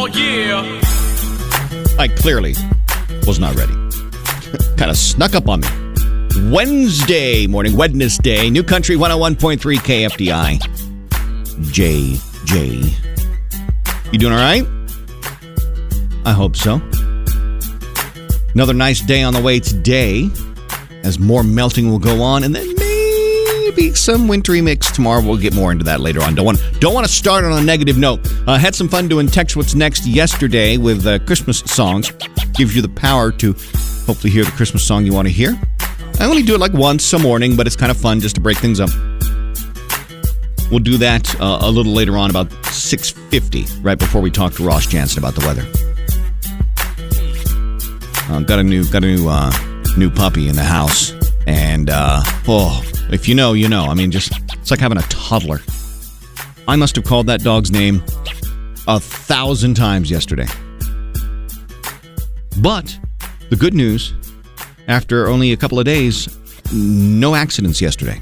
Oh, yeah. I clearly was not ready. Kind of snuck up on me. Wednesday morning, Wednesday, New Country 101.3 KFDI. JJ. You doing all right? I hope so. Another nice day on the way today, as more melting will go on, and then maybe some wintry mix tomorrow. We'll get more into that later on. Don't want to start on a negative note. Had some fun doing Text What's Next yesterday with Christmas songs. Gives you the power to hopefully hear the Christmas song you want to hear. I only do it like once a morning, but it's kind of fun just to break things up. We'll do that a little later on, about 6:50, right before we talk to Ross Jansen about the weather. Got a new puppy in the house, and if you know, you know. I mean, it's like having a toddler. I must have called that dog's name 1,000 times yesterday. But the good news, after only a couple of days, no accidents yesterday.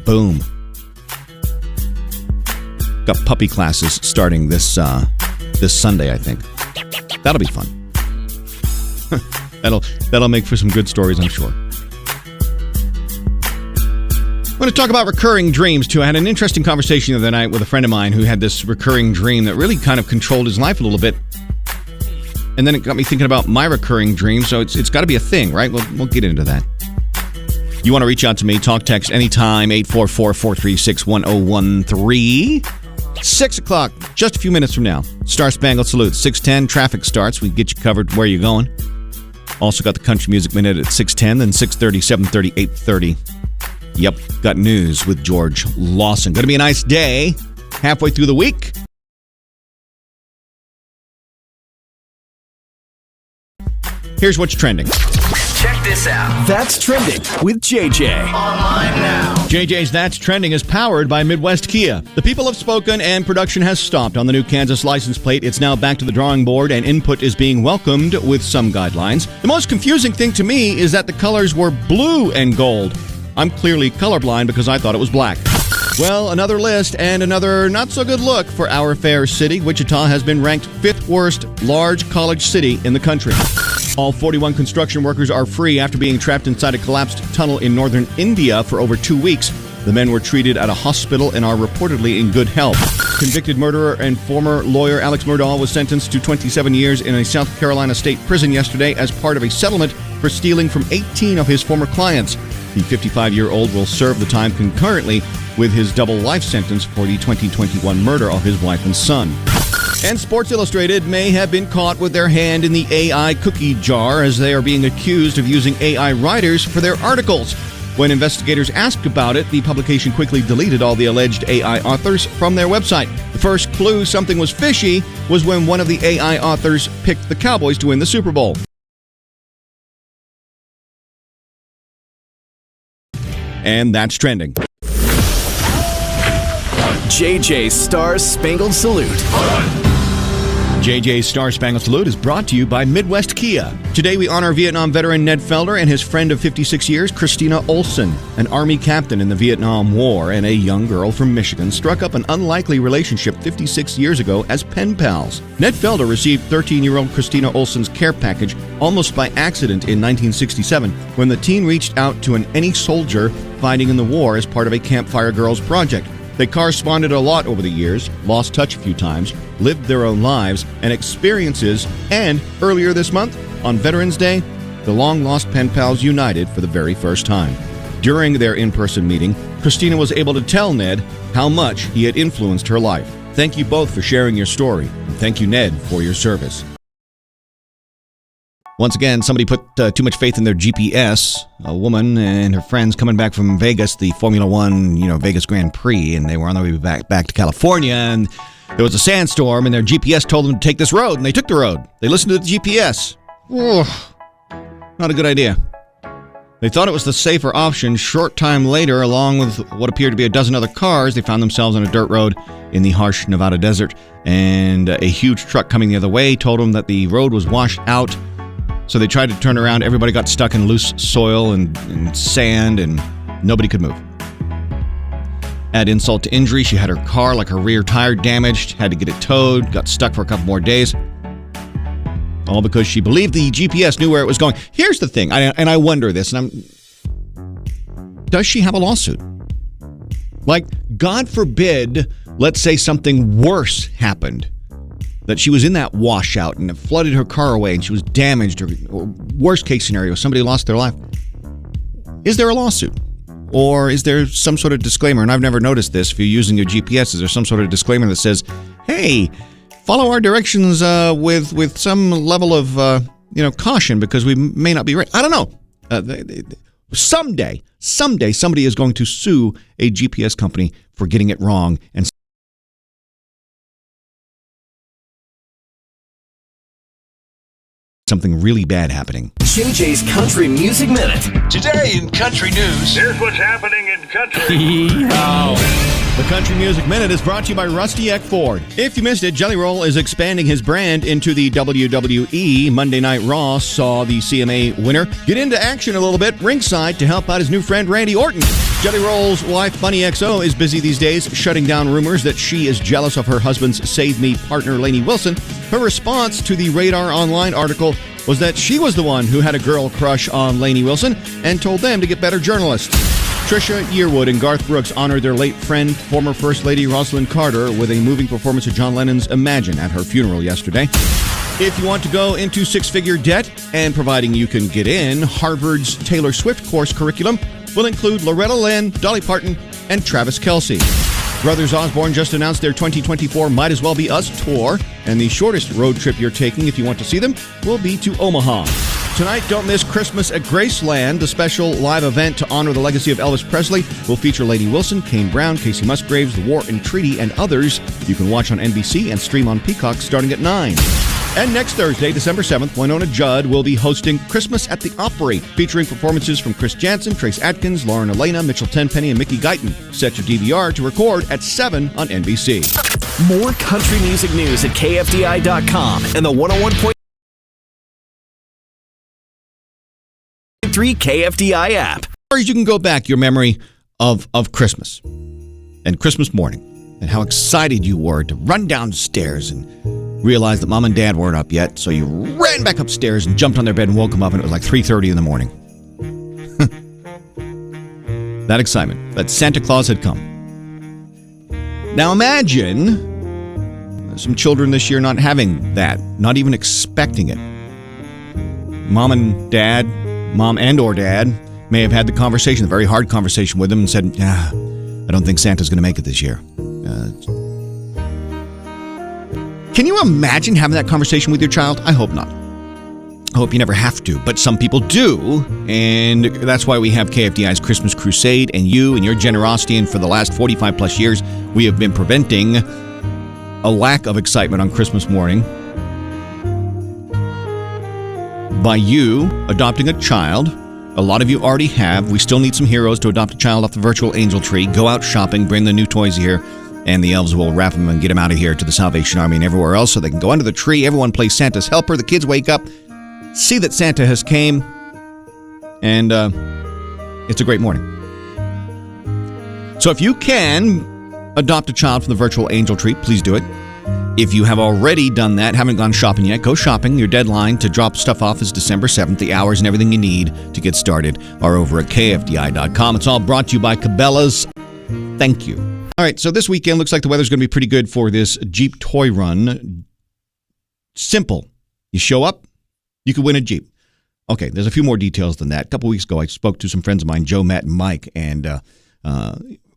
Boom. Got puppy classes starting this Sunday, I think. That'll be fun. That'll make for some good stories, I'm sure. I want to talk about recurring dreams, too. I had an interesting conversation the other night with a friend of mine who had this recurring dream that really kind of controlled his life a little bit. And then it got me thinking about my recurring dream, so it's got to be a thing, right? We'll get into that. You want to reach out to me, talk, text anytime, 844-436-1013. 6 o'clock, just a few minutes from now. Star Spangled Salute, 6:10, traffic starts. We get you covered where you're going. Also got the Country Music Minute at 6:10, then 6:30, 7:30, 8:30. Yep, got news with George Lawson. Going to be a nice day, halfway through the week. Here's what's trending. Check this out. That's Trending with JJ. Online now. JJ's That's Trending is powered by Midwest Kia. The people have spoken and production has stopped on the new Kansas license plate. It's now back to the drawing board and input is being welcomed with some guidelines. The most confusing thing to me is that the colors were blue and gold. I'm clearly colorblind because I thought it was black. Well, another list and another not-so-good look for our fair city. Wichita has been ranked 5th worst large college city in the country. All 41 construction workers are free after being trapped inside a collapsed tunnel in northern India for over 2 weeks. The men were treated at a hospital and are reportedly in good health. Convicted murderer and former lawyer Alex Murdaugh was sentenced to 27 years in a South Carolina state prison yesterday as part of a settlement for stealing from 18 of his former clients. The 55-year-old will serve the time concurrently with his double life sentence for the 2021 murder of his wife and son. And Sports Illustrated may have been caught with their hand in the AI cookie jar as they are being accused of using AI writers for their articles. When investigators asked about it, the publication quickly deleted all the alleged AI authors from their website. The first clue something was fishy was when one of the AI authors picked the Cowboys to win the Super Bowl. And that's trending. JJ's Star Spangled Salute. JJ's Star Spangled Salute is brought to you by Midwest Kia. Today we honor Vietnam veteran Ned Felder and his friend of 56 years, Christina Olsen. An Army captain in the Vietnam War and a young girl from Michigan struck up an unlikely relationship 56 years ago as pen pals. Ned Felder received 13-year-old Christina Olsen's care package almost by accident in 1967 when the teen reached out to any soldier fighting in the war as part of a Campfire Girls project. They corresponded a lot over the years, lost touch a few times, lived their own lives and experiences, and earlier this month, on Veterans Day, the long-lost pen pals united for the very first time. During their in-person meeting, Christina was able to tell Ned how much he had influenced her life. Thank you both for sharing your story, and thank you, Ned, for your service. Once again, somebody put too much faith in their GPS. A woman and her friends coming back from Vegas, the Formula One, Vegas Grand Prix, and they were on their way back to California, and there was a sandstorm, and their GPS told them to take this road, and they took the road. They listened to the GPS. Not a good idea. They thought it was the safer option. Short time later, along with what appeared to be a dozen other cars, they found themselves on a dirt road in the harsh Nevada desert, and a huge truck coming the other way told them that the road was washed out. So they tried to turn around. Everybody got stuck in loose soil and sand, and nobody could move. Add insult to injury, she had her car, like her rear tire, damaged, had to get it towed, got stuck for a couple more days. All because she believed the GPS knew where it was going. Here's the thing, and I wonder this, does she have a lawsuit? Like, God forbid, let's say something worse happened. That she was in that washout and it flooded her car away and she was damaged, or worst case scenario, somebody lost their life. Is there a lawsuit? Or is there some sort of disclaimer? And I've never noticed this. If you're using your GPS, is there some sort of disclaimer that says, hey, follow our directions with some level of caution because we may not be right. I don't know. Someday somebody is going to sue a GPS company for getting it wrong and something really bad happening. JJ's Country Music Minute. Today in country news. Here's what's happening in country. The Country Music Minute is brought to you by Rusty Eck Ford. If you missed it, Jelly Roll is expanding his brand into the WWE. Monday Night Raw saw the CMA winner get into action a little bit ringside to help out his new friend Randy Orton. Jelly Roll's wife, Bunny XO, is busy these days shutting down rumors that she is jealous of her husband's Save Me partner, Lainey Wilson. Her response to the Radar Online article was that she was the one who had a girl crush on Lainey Wilson and told them to get better journalists. Trisha Yearwood and Garth Brooks honored their late friend, former First Lady Rosalind Carter, with a moving performance of John Lennon's Imagine at her funeral yesterday. If you want to go into six-figure debt, and providing you can get in, Harvard's Taylor Swift course curriculum will include Loretta Lynn, Dolly Parton, and Travis Kelce. Brothers Osborne just announced their 2024 Might As Well Be Us tour, and the shortest road trip you're taking if you want to see them will be to Omaha. Tonight, don't miss Christmas at Graceland. The special live event to honor the legacy of Elvis Presley will feature Lady Wilson, Kane Brown, Casey Musgraves, The War and Treaty, and others. You can watch on NBC and stream on Peacock starting at 9. And next Thursday, December 7th, Winona Judd will be hosting Christmas at the Opry, featuring performances from Chris Jansen, Trace Adkins, Lauren Elena, Mitchell Tenpenny, and Mickey Guyton. Set your DVR to record at 7 on NBC. More country music news at KFDI.com and the 101.3 KFDI app. You can go back your memory of Christmas and Christmas morning and how excited you were to run downstairs and realize that Mom and Dad weren't up yet, so you ran back upstairs and jumped on their bed and woke them up, and it was like 3:30 in the morning. That excitement, that Santa Claus had come. Now imagine some children this year not having that, not even expecting it. Mom and or dad may have had the conversation, a very hard conversation with them, and said, I don't think Santa's going to make it this year. Can you imagine having that conversation with your child? I hope not. I hope you never have to, but some people do, and that's why we have KFDI's Christmas Crusade, and you and your generosity, and for the last 45 plus years, we have been preventing a lack of excitement on Christmas morning by you adopting a child. A lot of you already have. We still need some heroes to adopt a child off the virtual angel tree. Go out shopping, bring the new toys here, and the elves will wrap them and get them out of here to the Salvation Army and everywhere else so they can go under the tree. Everyone plays Santa's helper. The kids wake up, see that Santa has came, and it's a great morning. So if you can adopt a child from the virtual angel tree, please do it. If you have already done that, haven't gone shopping yet, go shopping. Your deadline to drop stuff off is December 7th. The hours and everything you need to get started are over at KFDI.com. It's all brought to you by Cabela's. Thank you. All right, so this weekend looks like the weather's going to be pretty good for this Jeep toy run. Simple. You show up, you could win a Jeep. Okay, there's a few more details than that. A couple weeks ago, I spoke to some friends of mine, Joe, Matt, and Mike, and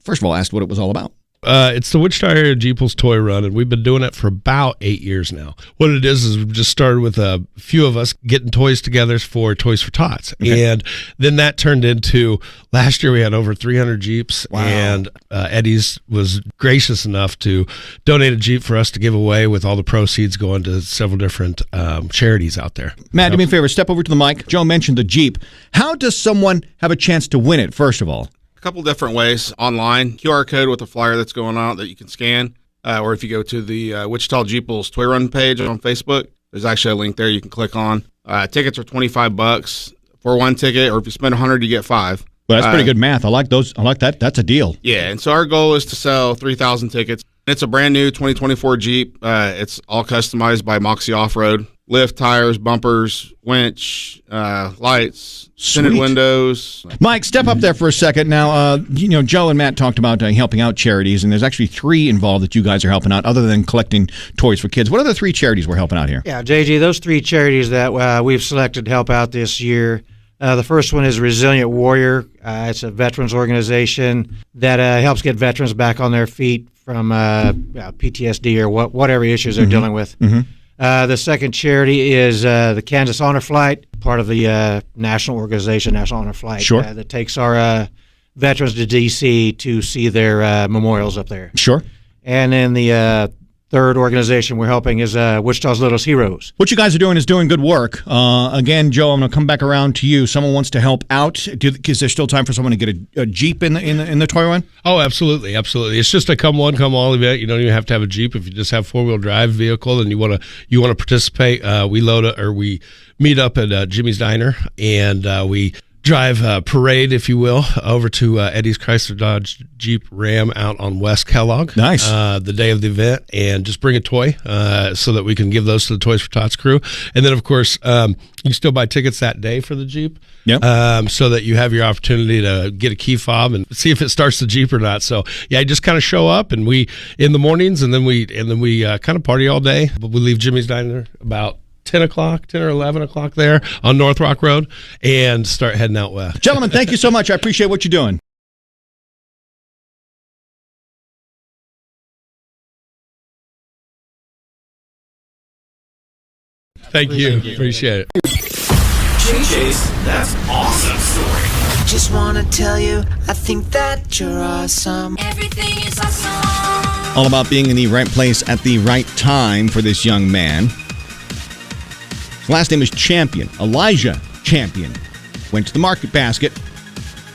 first of all, asked what it was all about. It's the Wichita area Jeeples Toy Run, and we've been doing it for about 8 years now. What it is we've just started with a few of us getting toys together for Toys for Tots. Okay. And then that turned into, last year we had over 300 Jeeps. Wow. And Eddie's was gracious enough to donate a Jeep for us to give away, with all the proceeds going to several different charities out there. Matt, do me a favor, step over to the mic. Joe mentioned the Jeep. How does someone have a chance to win it, first of all? A couple different ways. Online, QR code with a flyer that's going out that you can scan, or if you go to the Wichita Jeeples Toy Run page on Facebook, there's actually a link there you can click on. Tickets are $25 for one ticket, or if you spend $100, you get 5. Well, that's pretty good math. I like those. I like that. That's a deal. Yeah, and so our goal is to sell 3,000 tickets. It's a brand new 2024 Jeep. It's all customized by Moxie Off-Road. Lift, tires, bumpers, winch, lights, tinted windows. Mike, step up there for a second. Now, Joe and Matt talked about helping out charities, and there's actually 3 involved that you guys are helping out, other than collecting toys for kids. What are the 3 charities we're helping out here? Yeah, JG, those 3 charities that we've selected to help out this year. The first one is Resilient Warrior. It's a veterans organization that helps get veterans back on their feet from PTSD or whatever issues they're dealing with. Mm-hmm. The second charity is the Kansas Honor Flight, part of the national organization, National Honor Flight, Sure. That takes our veterans to D.C. to see their memorials up there. Sure. And then the third organization we're helping is Wichita's Littlest Heroes. What you guys are doing is doing good work. Again, Joe, I'm going to come back around to you. Someone wants to help out. Is there still time for someone to get a Jeep in the toy run? Oh, absolutely, absolutely. It's just a come one, come all event. You don't even have to have a Jeep. If you just have 4-wheel drive vehicle and you want to participate, we meet up at Jimmy's Diner and we drive parade, if you will, over to Eddie's Chrysler Dodge Jeep Ram out on West Kellogg. Nice. The day of the event, and just bring a toy so that we can give those to the Toys for Tots crew. And then, of course, you can still buy tickets that day for the Jeep. Yep. So that you have your opportunity to get a key fob and see if it starts the Jeep or not. So yeah, you just kind of show up, and we in the mornings, and then we kind of party all day. But we leave Jimmy's Diner about 10 or 11 o'clock there on North Rock Road and start heading out west. Gentlemen, thank you so much. I appreciate what you're doing. Thank you. Appreciate it. JJ's That's Awesome Story. Just wanna tell you, I think that you're awesome. Everything is awesome. All about being in the right place at the right time for this young man. His last name is Champion. Elijah Champion. Went to the market basket.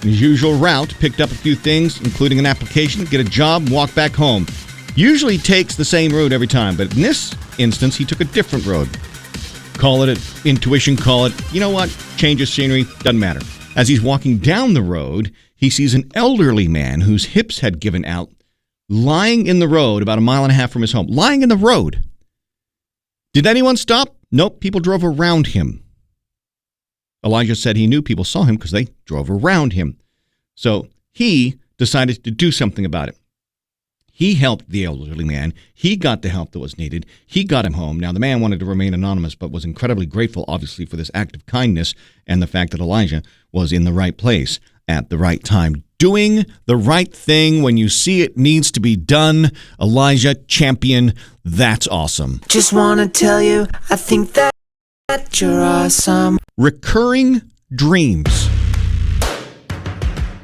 In his usual route, picked up a few things, including an application, get a job, walk back home. Usually takes the same road every time, but in this instance, he took a different road. Call it intuition, call it, you know what, change of scenery, doesn't matter. As he's walking down the road, he sees an elderly man whose hips had given out, lying in the road about 1.5 miles from his home. Lying in the road. Did anyone stop? Nope, people drove around him. Elijah said he knew people saw him because they drove around him. So he decided to do something about it. He helped the elderly man. He got the help that was needed. He got him home. Now, the man wanted to remain anonymous, but was incredibly grateful, obviously, for this act of kindness and the fact that Elijah was in the right place at the right time. Doing the right thing when you see it needs to be done. Elijah Champion, that's awesome. Just wanna tell you, I think that you're awesome. Recurring dreams.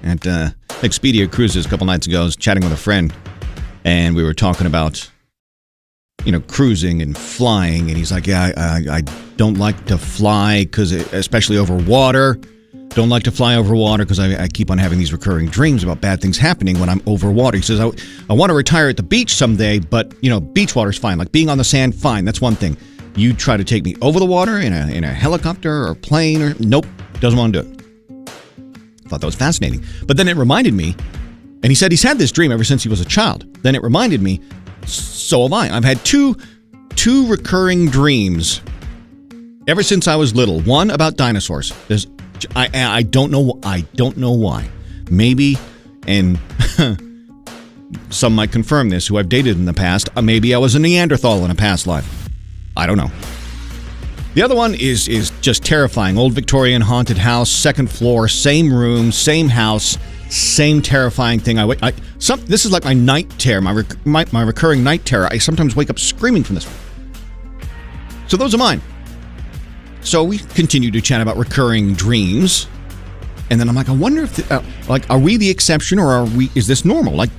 At Expedia Cruises a couple nights ago, I was chatting with a friend, and we were talking about, cruising and flying, and he's like, yeah, I don't like to fly, because especially over water. Don't like to fly over water because I keep on having these recurring dreams about bad things happening when I'm over water. He says, I want to retire at the beach someday, but, beach water's fine. Like being on the sand, fine. That's one thing. You try to take me over the water in a helicopter or plane or nope, doesn't want to do it. Thought that was fascinating. But then it reminded me, and he said he's had this dream ever since he was a child. Then it reminded me, so have I. I've had two recurring dreams ever since I was little. One about dinosaurs. I don't know why. Maybe, and some might confirm this, who I've dated in the past, maybe I was a Neanderthal in a past life. I don't know. The other one is just terrifying. Old Victorian haunted house, second floor, same room, same house, same terrifying thing. This is like my night terror, my recurring night terror. I sometimes wake up screaming from this one. So those are mine. So we continue to chat about recurring dreams. And then I'm like, I wonder if, are we the exception or is this normal? Like,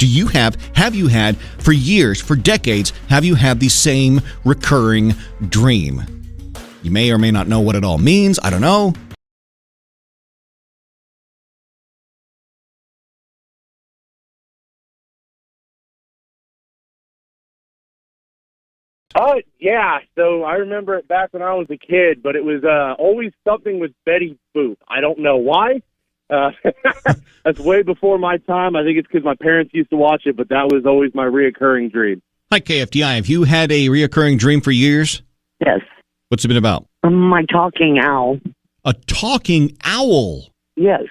have you had for years, for decades, have you had the same recurring dream? You may or may not know what it all means. I don't know. Yeah. So I remember it back when I was a kid, but it was always something with Betty Boop. I don't know why. That's way before my time. I think it's because my parents used to watch it, but that was always my reoccurring dream. Hi, KFDI. Have you had a reoccurring dream for years? Yes. What's it been about? My talking owl. A talking owl? Yes.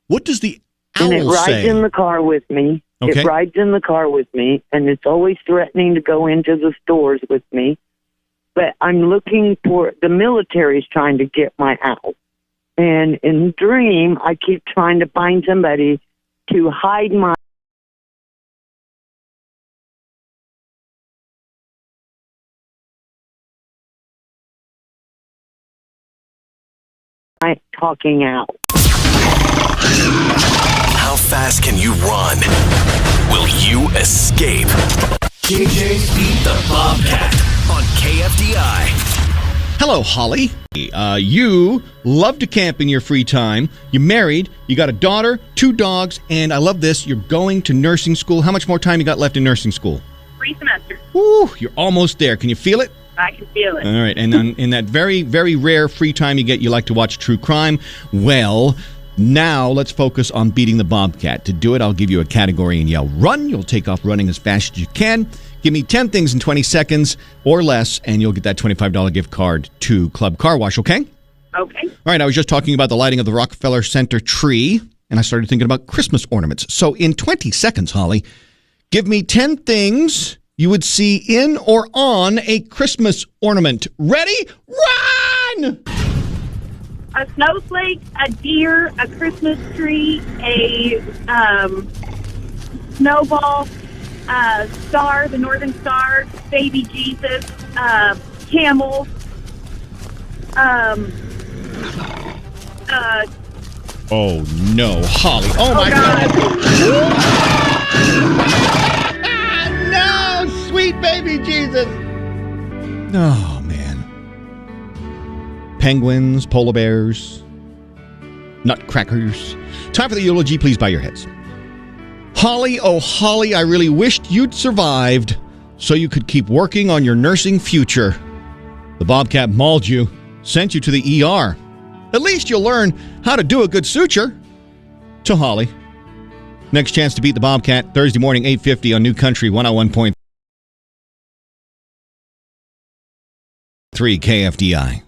What does the owl and it rides say? in the car with me. Okay. It rides in the car with me, and it's always threatening to go into the stores with me. But I'm looking for, the military's trying to get my owl. And in the dream, I keep trying to find somebody to hide my talking owl. How fast can you run? Will you escape? JJ's Beat the Bobcat. On KFDI. Hello, Holly. You love to camp in your free time. You're married. You got a daughter, 2 dogs, and I love this. You're going to nursing school. How much more time you got left in nursing school? 3 semesters. Woo, you're almost there. Can you feel it? I can feel it. All right. And in that very, very rare free time you get, you like to watch true crime. Well, now let's focus on beating the Bobcat. To do it, I'll give you a category and yell run. You'll take off running as fast as you can. Give me 10 things in 20 seconds or less, and you'll get that $25 gift card to Club Car Wash, okay? Okay. All right, I was just talking about the lighting of the Rockefeller Center tree, and I started thinking about Christmas ornaments. So in 20 seconds, Holly, give me 10 things you would see in or on a Christmas ornament. Ready? Run! A snowflake, a deer, a Christmas tree, a snowball, star, the Northern Star, baby Jesus, camel, Oh, no, Holly. Oh, my God. No, sweet baby Jesus. Oh, man. Penguins, polar bears, nutcrackers. Time for the eulogy. Please bow your heads. Holly, oh, Holly, I really wished you'd survived so you could keep working on your nursing future. The Bobcat mauled you, sent you to the ER. At least you'll learn how to do a good suture. To Holly. Next chance to beat the Bobcat, Thursday morning, 8:50 on New Country 101.3 KFDI.